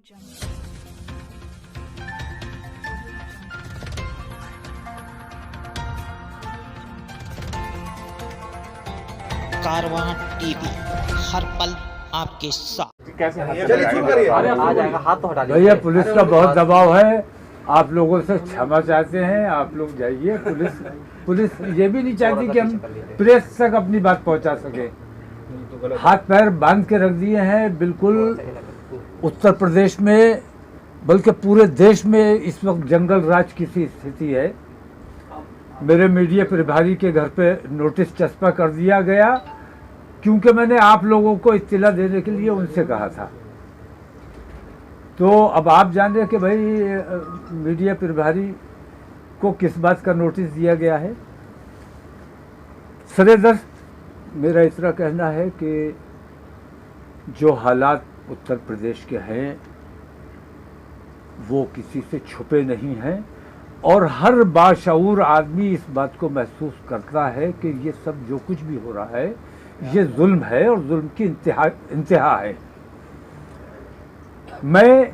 कारवां TV हर पल आपके साथ। कैसे आ जाएगा, हाथ तो हटा भैया पुलिस का बहुत दबाव है, आप लोगों से क्षमा चाहते हैं, आप लोग जाइए। पुलिस ये भी नहीं चाहती कि हम प्रेस तक अपनी बात पहुंचा सके। हाथ पैर बांध के रख दिए हैं। बिल्कुल उत्तर प्रदेश में बल्कि पूरे देश में इस वक्त जंगल राज की सी स्थिति है। मेरे मीडिया प्रभारी के घर पे नोटिस चस्पा कर दिया गया क्योंकि मैंने आप लोगों को इत्तला देने के लिए उनसे कहा था। तो अब आप जान रहे कि भाई मीडिया प्रभारी को किस बात का नोटिस दिया गया है। सरेदस्त मेरा इतना कहना है कि जो हालात उत्तर प्रदेश के हैं वो किसी से छुपे नहीं हैं और हर बाशऊर आदमी इस बात को महसूस करता है कि ये सब जो कुछ भी हो रहा है ये जुल्म है और जुल्म की इंतहा है। मैं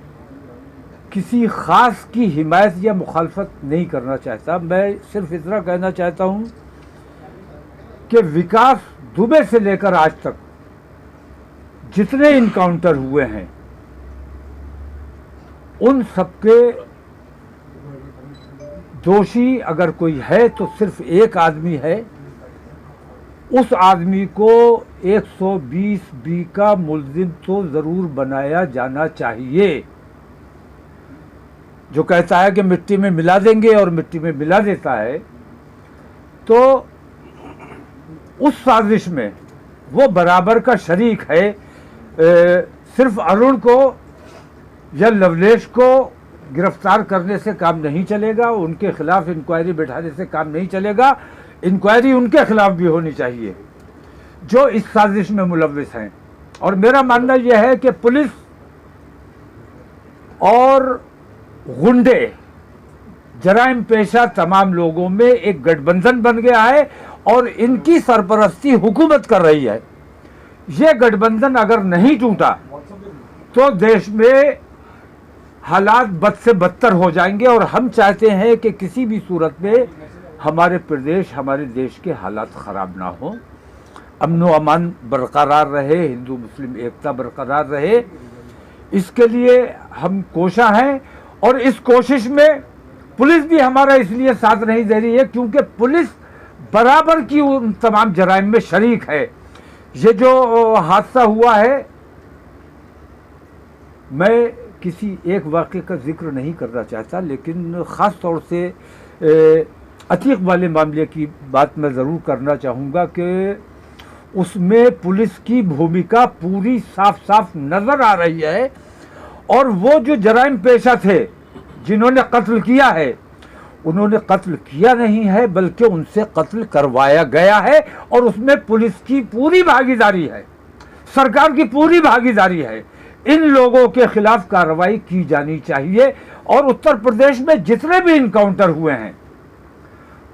किसी ख़ास की हिमायत या मुखालफत नहीं करना चाहता। मैं सिर्फ इतना कहना चाहता हूँ कि विकास दुबे से लेकर आज तक जितने इनकाउंटर हुए हैं उन सबके दोषी अगर कोई है तो सिर्फ एक आदमी है। उस आदमी को 120B का मुल्जिम तो ज़रूर बनाया जाना चाहिए। जो कहता है कि मिट्टी में मिला देंगे और मिट्टी में मिला देता है, तो उस साजिश में वो बराबर का शरीक है। सिर्फ अरुण को या लवलेश को गिरफ्तार करने से काम नहीं चलेगा, उनके खिलाफ इंक्वायरी बैठाने से काम नहीं चलेगा। इंक्वायरी उनके खिलाफ भी होनी चाहिए जो इस साजिश में मुलव्विस हैं। और मेरा मानना यह है कि पुलिस और गुंडे जराइम पेशा तमाम लोगों में एक गठबंधन बन गया है और इनकी सरपरस्ती हुकूमत कर रही है। ये गठबंधन अगर नहीं टूटा तो देश में हालात बद से बदतर हो जाएंगे और हम चाहते हैं कि किसी भी सूरत में हमारे प्रदेश, हमारे देश के हालात ख़राब ना हो, अमन व अमान बरकरार रहे, हिंदू मुस्लिम एकता बरकरार रहे। इसके लिए हम कोशा हैं और इस कोशिश में पुलिस भी हमारा इसलिए साथ नहीं दे रही है क्योंकि पुलिस बराबर की उन तमाम जराइम में शरीक है। ये जो हादसा हुआ है, मैं किसी एक वाक़े का जिक्र नहीं करना चाहता, लेकिन ख़ास तौर से अतीक वाले मामले की बात मैं ज़रूर करना चाहूँगा कि उसमें पुलिस की भूमिका पूरी साफ साफ नज़र आ रही है। और वो जो जराइम पेशा थे जिन्होंने कत्ल किया है, उन्होंने कत्ल किया नहीं है बल्कि उनसे कत्ल करवाया गया है और उसमें पुलिस की पूरी भागीदारी है, सरकार की पूरी भागीदारी है। इन लोगों के खिलाफ कार्रवाई की जानी चाहिए। और उत्तर प्रदेश में जितने भी इनकाउंटर हुए हैं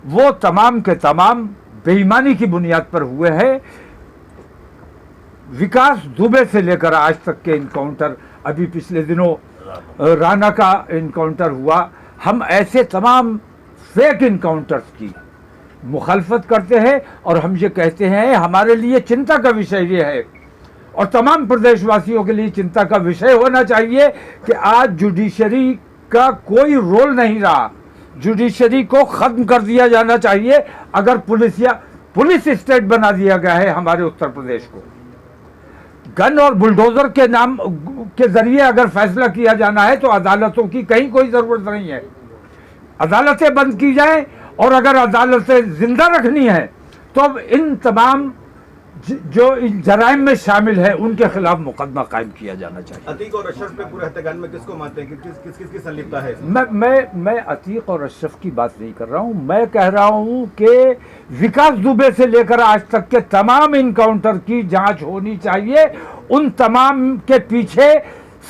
वो तमाम के तमाम बेईमानी की बुनियाद पर हुए हैं। विकास दुबे से लेकर आज तक के इनकाउंटर, अभी पिछले दिनों राणा का इनकाउंटर हुआ, हम ऐसे तमाम फेक इनकाउंटर्स की मुखालफत करते हैं और हम ये कहते हैं हमारे लिए चिंता का विषय ये है और तमाम प्रदेशवासियों के लिए चिंता का विषय होना चाहिए कि आज जुडिशरी का कोई रोल नहीं रहा। जुडिशरी को ख़त्म कर दिया जाना चाहिए। अगर पुलिस स्टेट बना दिया गया है हमारे उत्तर प्रदेश को, गन और बुलडोजर के नाम के जरिए अगर फैसला किया जाना है तो अदालतों की कहीं कोई ज़रूरत नहीं है। अदालतें बंद की जाएं और अगर अदालतें जिंदा रखनी है तो अब इन तमाम जो इन जराइम में शामिल है उनके खिलाफ मुकदमा कायम किया जाना चाहिए। अतीक और अशरफ पे पूरे हत्याकांड में किसको मानते हैं, किसकी संलिप्तता है? मैं अतीक और अशरफ की बात नहीं कर रहा हूं। मैं कह रहा हूं कि विकास दुबे से लेकर आज तक के तमाम इनकाउंटर की जांच होनी चाहिए। उन तमाम के पीछे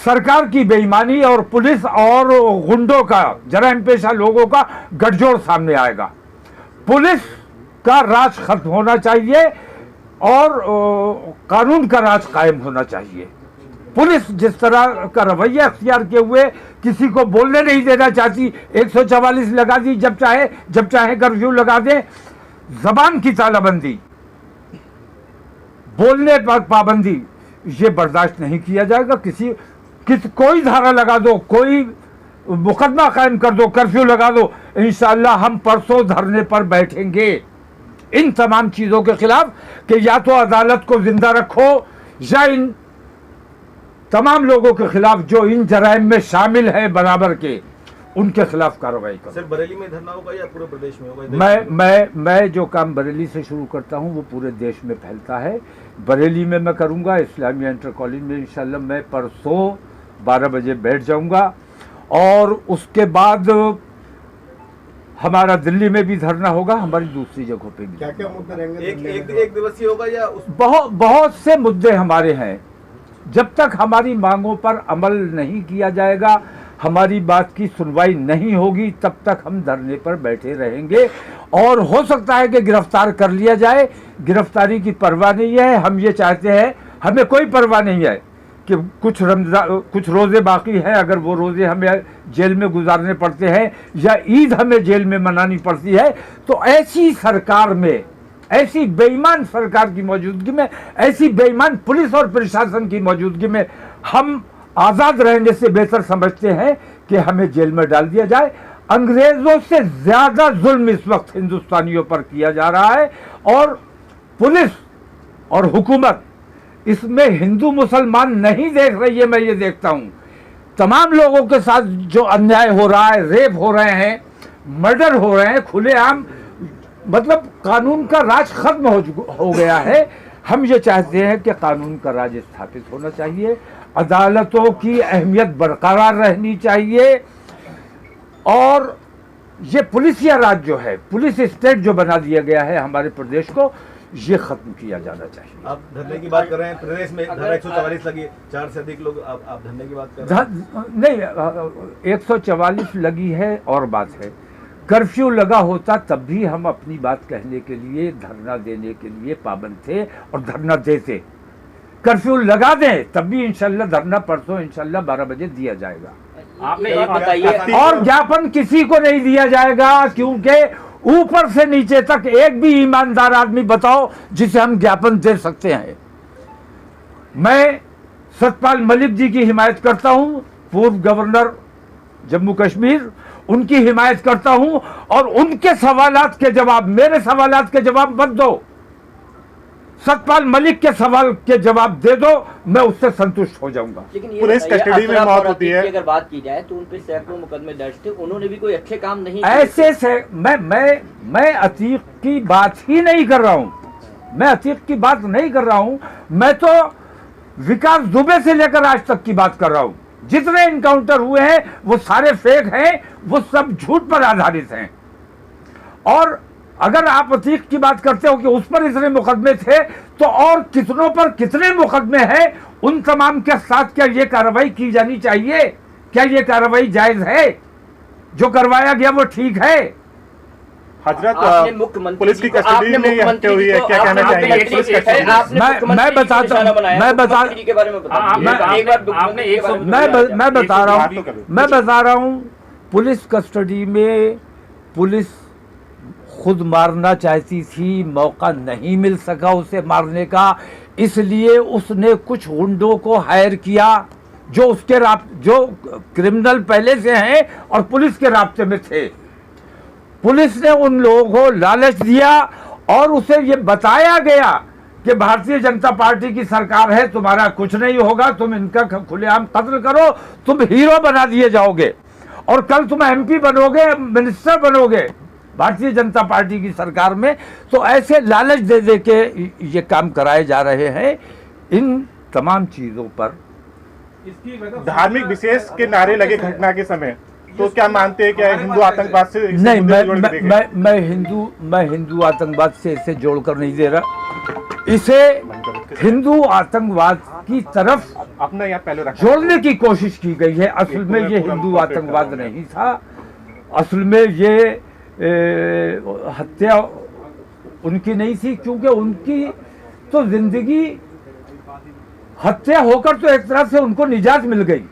सरकार की बेईमानी और पुलिस और गुंडों का, जराइम पेशा लोगों का गठजोड़ सामने आएगा। पुलिस का राज खत्म होना चाहिए और कानून का राज कायम होना चाहिए। पुलिस जिस तरह का रवैया अख्तियार किए हुए किसी को बोलने नहीं देना चाहती, 144 लगा दी, जब चाहे कर्फ्यू लगा दे, जबान की तालाबंदी, बोलने पर पाबंदी, ये बर्दाश्त नहीं किया जाएगा। कोई धारा लगा दो, कोई मुकदमा कायम कर दो, कर्फ्यू लगा दो, इंशाअल्लाह हम परसों धरने पर बैठेंगे इन तमाम चीजों के खिलाफ कि या तो अदालत को जिंदा रखो या इन तमाम लोगों के खिलाफ जो इन जराइम में शामिल है बराबर के, उनके खिलाफ कार्रवाई करो। सिर्फ बरेली में धरना होगा या पूरे प्रदेश में होगा? मैं जो काम बरेली से शुरू करता हूं वो पूरे देश में फैलता है। बरेली में मैं करूंगा, इस्लामिया इंटर कॉलेज में इंशाल्लाह मैं परसों 12 बजे बैठ जाऊंगा, और उसके बाद हमारा दिल्ली में भी धरना होगा, हमारी दूसरी जगहों पे भी। क्या मुद्दे रहेंगे? एक दिवसीय होगा या बहुत से मुद्दे हमारे हैं। जब तक हमारी मांगों पर अमल नहीं किया जाएगा, हमारी बात की सुनवाई नहीं होगी, तब तक हम धरने पर बैठे रहेंगे। और हो सकता है कि गिरफ्तार कर लिया जाए, गिरफ्तारी की परवाह नहीं है। हम ये चाहते हैं, हमें कोई परवाह नहीं है कि कुछ रोज़े बाकी हैं, अगर वो रोज़े हमें जेल में गुजारने पड़ते हैं या ईद हमें जेल में मनानी पड़ती है, तो ऐसी सरकार में, ऐसी बेईमान सरकार की मौजूदगी में, ऐसी बेईमान पुलिस और प्रशासन की मौजूदगी में हम आज़ाद रहने से बेहतर समझते हैं कि हमें जेल में डाल दिया जाए। अंग्रेज़ों से ज़्यादा जुल्म इस वक्त हिंदुस्तानियों पर किया जा रहा है, और पुलिस और हुकूमत इसमें हिंदू मुसलमान नहीं देख रही है। मैं ये देखता हूँ तमाम लोगों के साथ जो अन्याय हो रहा है, रेप हो रहे हैं, मर्डर हो रहे हैं खुलेआम, मतलब कानून का राज खत्म हो गया है। हम ये चाहते हैं कि कानून का राज स्थापित होना चाहिए, अदालतों की अहमियत बरकरार रहनी चाहिए, और ये पुलिसिया राज जो है, पुलिस स्टेट जो बना दिया गया है हमारे प्रदेश को, ये खत्म किया जाना चाहिए। आप धरने की बात कर रहे हैं, प्रदेश में धारा 144 लगी, 4 से अधिक लोग, आप धरने की बात कर रहे हैं? नहीं, 144 लगी है और बात है, कर्फ्यू लगा होता तब भी हम अपनी बात कहने के लिए, धरना देने के लिए पाबंद थे और धरना देते। कर्फ्यू लगा दें तब भी इंशाल्लाह धरना परसों इंशाल्लाह 12 बजे दिया जाएगा। आपने ये बताइए, और ज्ञापन किसी को नहीं दिया जाएगा, क्योंकि ऊपर से नीचे तक एक भी ईमानदार आदमी बताओ जिसे हम ज्ञापन दे सकते हैं। मैं सतपाल मलिक जी की हिमायत करता हूं, पूर्व गवर्नर जम्मू कश्मीर, उनकी हिमायत करता हूं, और उनके सवालात के जवाब, मेरे सवालात के जवाब मत दो, सतपाल मलिक के सवाल के जवाब दे दो, मैं उससे संतुष्ट हो जाऊंगा। लेकिन ये पुलिस कस्टडी में मौत होती है, अगर बात की जाए तो उन पे सैकड़ों मुकदमे दर्ज थे, उन्होंने भी कोई अच्छे काम नहीं ऐसे से मैं अतीक की बात ही नहीं कर रहा हूं, मैं अतीक की बात नहीं कर रहा हूं, मैं तो विकास दुबे से लेकर आज तक की बात कर रहा हूं। जितने इनकाउंटर हुए हैं वो सारे फेक हैं, वो सब झूठ पर आधारित हैं। और अगर आप अतीक की बात करते हो कि उस पर इतने मुकदमे थे, तो और कितनों पर कितने मुकदमे हैं, उन तमाम के साथ क्या ये कार्रवाई की जानी चाहिए? क्या ये कार्रवाई जायज है? जो करवाया गया वो ठीक है? हजरत, पुलिस की कस्टडी में ये हत्या हुई है, क्या कहना चाहेंगे? पुलिस कस्टडी मैं बता रहा हूं, पुलिस कस्टडी में पुलिस खुद मारना चाहती थी, मौका नहीं मिल सका उसे मारने का, इसलिए उसने कुछ गुंडों को हायर किया जो उसके जो क्रिमिनल पहले से हैं और पुलिस के राब्ते में थे। पुलिस ने उन लोगों को लालच दिया और उसे ये बताया गया कि भारतीय जनता पार्टी की सरकार है, तुम्हारा कुछ नहीं होगा, तुम इनका खुलेआम कत्ल करो, तुम हीरो बना दिए जाओगे और कल तुम एमपी बनोगे, मिनिस्टर बनोगे भारतीय जनता पार्टी की सरकार में। तो ऐसे लालच दे दे के ये काम कराए जा रहे हैं। इन तमाम चीज़ों पर धार्मिक विशेष के नारे लगे घटना के समय, तो क्या मानते हैं, क्या हिंदू आतंकवाद से नहीं, मैं हिंदू आतंकवाद से इसे जोड़कर नहीं दे रहा, इसे हिंदू आतंकवाद की तरफ अपना यहाँ पहले जोड़ने की कोशिश की गई है। असल में ये हिंदू आतंकवाद नहीं था, असल में ये हत्या उनकी नहीं थी, क्योंकि उनकी तो जिंदगी हत्या होकर तो एक तरह से उनको निजात मिल गई,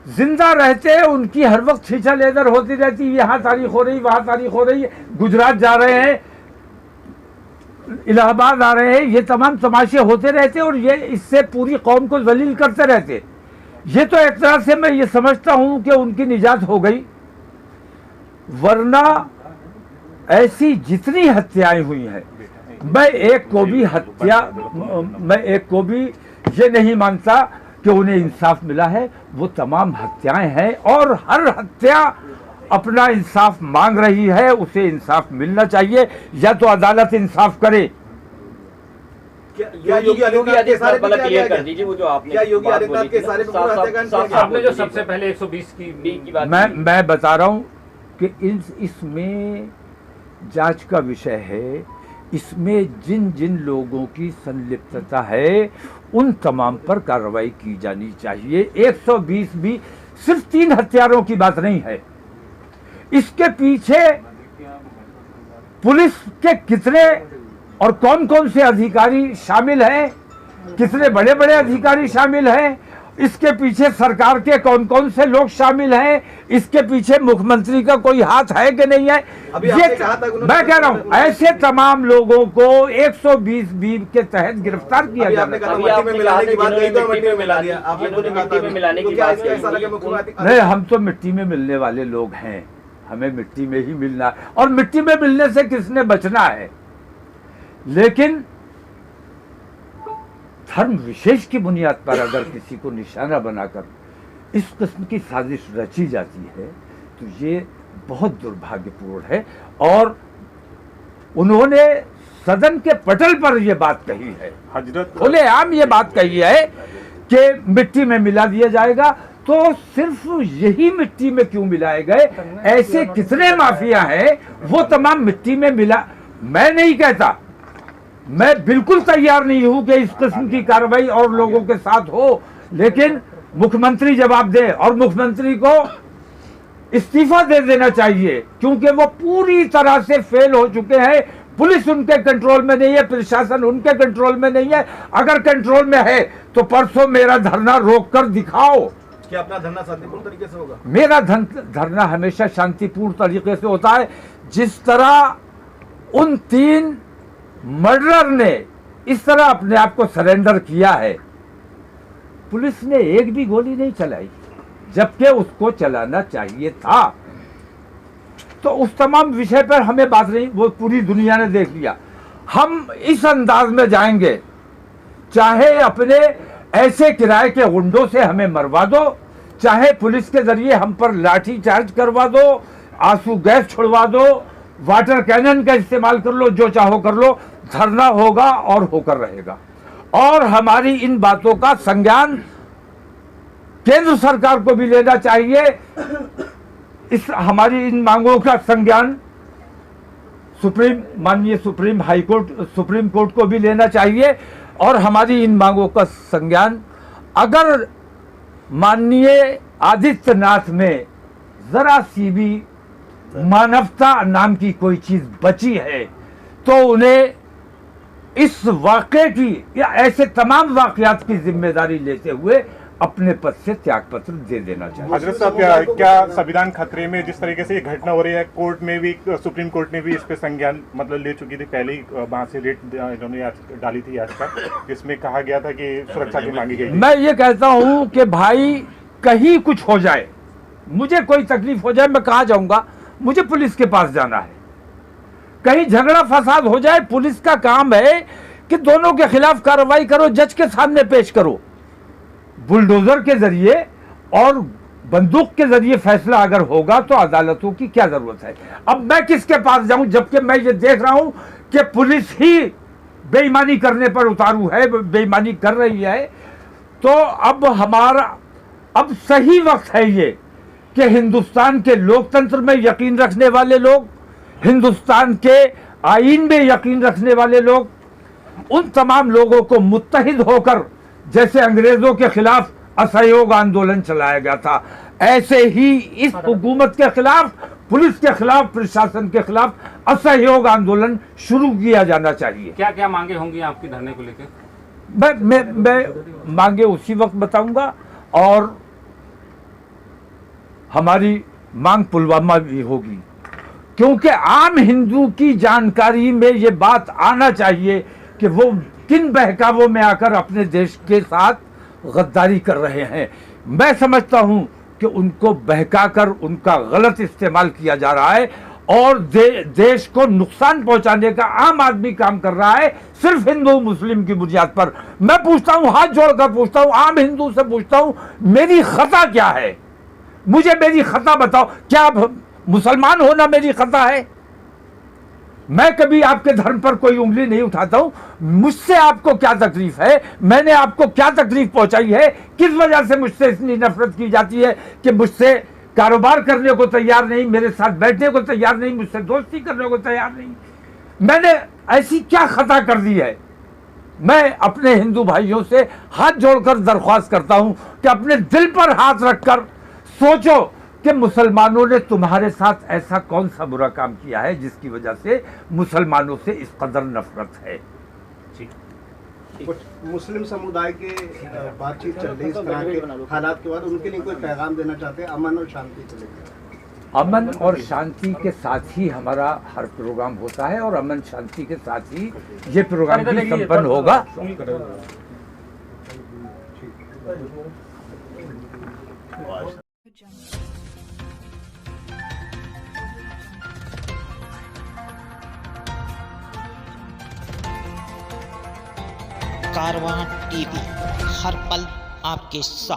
जिंदा रहते उनकी हर वक्त खींचा लेदर होती रहती, यहाँ तारीख हो रही, वहां तारीख हो रही, गुजरात जा रहे हैं, इलाहाबाद आ रहे हैं, ये तमाम तमाशे होते रहते और ये इससे पूरी कौम को जलील करते रहते। ये तो एक तरह से मैं ये समझता हूं कि उनकी निजात हो गई, वरना ऐसी जितनी हत्याएं हुई हैं, मैं एक को भी ये नहीं मानता कि उन्हें इंसाफ मिला है। वो तमाम हत्याएं हैं और हर हत्या अपना इंसाफ मांग रही है, उसे इंसाफ मिलना चाहिए, या तो अदालत इंसाफ करे। क्या योगी आदित्यनाथ के सारे वाला क्लियर कर दीजिए, वो जो आपने क्या योगी आदित्यनाथ के सारे आपने जो सबसे पहले 120 की बात मैं बता रहा हूं कि इसमें जांच का विषय है, इसमें जिन जिन लोगों की संलिप्तता है उन तमाम पर कार्रवाई की जानी चाहिए। 120 भी सिर्फ 3 हत्यारों की बात नहीं है, इसके पीछे पुलिस के कितने और कौन कौन से अधिकारी शामिल हैं, कितने बड़े बड़े अधिकारी शामिल हैं, इसके पीछे सरकार के कौन कौन से लोग शामिल हैं, इसके पीछे मुख्यमंत्री का कोई हाथ है कि नहीं है, ये मैं कह रहा हूं ऐसे तमाम लोगों को 120 बी के तहत गिरफ्तार किया जाना नहीं। हम तो मिट्टी में मिलने वाले लोग हैं, हमें मिट्टी में ही मिलना है और मिट्टी में मिलने से किसने बचना है। लेकिन धर्म विशेष की बुनियाद पर अगर किसी को निशाना बनाकर इस किस्म की साजिश रची जाती है तो ये बहुत दुर्भाग्यपूर्ण है। और उन्होंने सदन के पटल पर यह बात कही है, खुलेआम ये बात कही है कि मिट्टी में मिला दिया जाएगा। तो सिर्फ यही मिट्टी में क्यों मिलाए गए, ऐसे कितने माफिया हैं वो तमाम मिट्टी में मिला। मैं नहीं कहता, मैं बिल्कुल तैयार नहीं हूं कि इस किस्म की कार्रवाई और लोगों के साथ हो, लेकिन मुख्यमंत्री जवाब दे और मुख्यमंत्री को इस्तीफा दे देना चाहिए, क्योंकि वो पूरी तरह से फेल हो चुके हैं। पुलिस उनके कंट्रोल में नहीं है, प्रशासन उनके कंट्रोल में नहीं है। अगर कंट्रोल में है तो परसों मेरा धरना रोक कर दिखाओ। क्या अपना धरना शांतिपूर्ण तरीके से होगा? मेरा धरना हमेशा शांतिपूर्ण तरीके से होता है। जिस तरह उन 3 मर्डरर ने इस तरह अपने आप को सरेंडर किया है, पुलिस ने एक भी गोली नहीं चलाई जबकि उसको चलाना चाहिए था। तो उस तमाम विषय पर हमें बात नहीं, वो पूरी दुनिया ने देख लिया। हम इस अंदाज में जाएंगे, चाहे अपने ऐसे किराए के गुंडों से हमें मरवा दो, चाहे पुलिस के जरिए हम पर लाठी चार्ज करवा दो, आंसू गैस छुड़वा दो, वाटर कैनन का इस्तेमाल कर लो, जो चाहो कर लो, धरना होगा और होकर रहेगा। और हमारी इन बातों का संज्ञान केंद्र सरकार को भी लेना चाहिए। इस हमारी इन मांगों का संज्ञान माननीय सुप्रीम कोर्ट को भी लेना चाहिए। और हमारी इन मांगों का संज्ञान अगर माननीय आदित्यनाथ में जरा सी भी मानवता नाम की कोई चीज बची है तो उन्हें इस वाक़े की या ऐसे तमाम वाक़यात की जिम्मेदारी लेते हुए अपने पद से त्यागपत्र दे देना चाहिए। हजरत साहब, क्या संविधान खतरे में जिस तरीके से ये घटना हो रही है, कोर्ट में भी, सुप्रीम कोर्ट ने भी इस पे संज्ञान मतलब ले चुकी थी, पहले ही वहां से रेट इन्होंने डाली थी याचिका, जिसमें कहा गया था कि सुरक्षा की मांगी गई। मैं ये कहता हूं कि भाई कहीं कुछ हो जाए, मुझे कोई तकलीफ हो जाए, मैं कहाँ जाऊंगा, मुझे पुलिस के पास जाना है। कहीं झगड़ा फसाद हो जाए, पुलिस का काम है कि दोनों के खिलाफ कार्रवाई करो, जज के सामने पेश करो। बुलडोजर के जरिए और बंदूक के जरिए फैसला अगर होगा तो अदालतों की क्या जरूरत है। अब मैं किसके पास जाऊं, जबकि मैं ये देख रहा हूं कि पुलिस ही बेईमानी करने पर उतारू है, बेईमानी कर रही है। तो अब सही वक्त है ये कि हिंदुस्तान के लोकतंत्र में यकीन रखने वाले लोग, हिंदुस्तान के आईन में यकीन रखने वाले लोग, उन तमाम लोगों को मुत्तहिद होकर, जैसे अंग्रेजों के खिलाफ असहयोग आंदोलन चलाया गया था, ऐसे ही इस हुकूमत के खिलाफ, पुलिस के खिलाफ, प्रशासन के खिलाफ असहयोग आंदोलन शुरू किया जाना चाहिए। क्या क्या मांगे होंगी आपके धरने को लेकर? मैं मांगे उसी वक्त बताऊंगा। और हमारी मांग पुलवामा भी होगी, क्योंकि आम हिंदू की जानकारी में ये बात आना चाहिए कि वो किन बहकावों में आकर अपने देश के साथ गद्दारी कर रहे हैं। मैं समझता हूं कि उनको बहकाकर उनका गलत इस्तेमाल किया जा रहा है और देश को नुकसान पहुंचाने का आम आदमी काम कर रहा है, सिर्फ हिंदू मुस्लिम की बुनियाद पर। मैं पूछता हूं, हाथ जोड़कर पूछता हूं, आम हिंदू से पूछता हूं, मेरी खता क्या है? मुझे मेरी खता बताओ। क्या मुसलमान होना मेरी खता है? मैं कभी आपके धर्म पर कोई उंगली नहीं उठाता हूं। मुझसे आपको क्या तकलीफ है? मैंने आपको क्या तकलीफ पहुंचाई है? किस वजह से मुझसे इतनी नफरत की जाती है कि मुझसे कारोबार करने को तैयार नहीं, मेरे साथ बैठने को तैयार नहीं, मुझसे दोस्ती करने को तैयार नहीं? मैंने ऐसी क्या खता कर दी है? मैं अपने हिंदू भाइयों से हाथ जोड़कर दरख्वास्त करता हूं कि अपने दिल पर हाथ रखकर सोचो कि मुसलमानों ने तुम्हारे साथ ऐसा कौन सा बुरा काम किया है जिसकी वजह से मुसलमानों से इस कदर नफरत है। कुछ मुस्लिम समुदाय के बातचीत चल रही है इस तरह के हालात के बाद, उनके लिए कोई पैगाम देना चाहते हैं अमन और शांति को लेकर? अमन और शांति के साथ ही हमारा हर प्रोग्राम होता है और अमन शांति के साथ ही ये प्रोग्राम भी संपन्न होगा। कारवां टीवी, हर पल आपके साथ।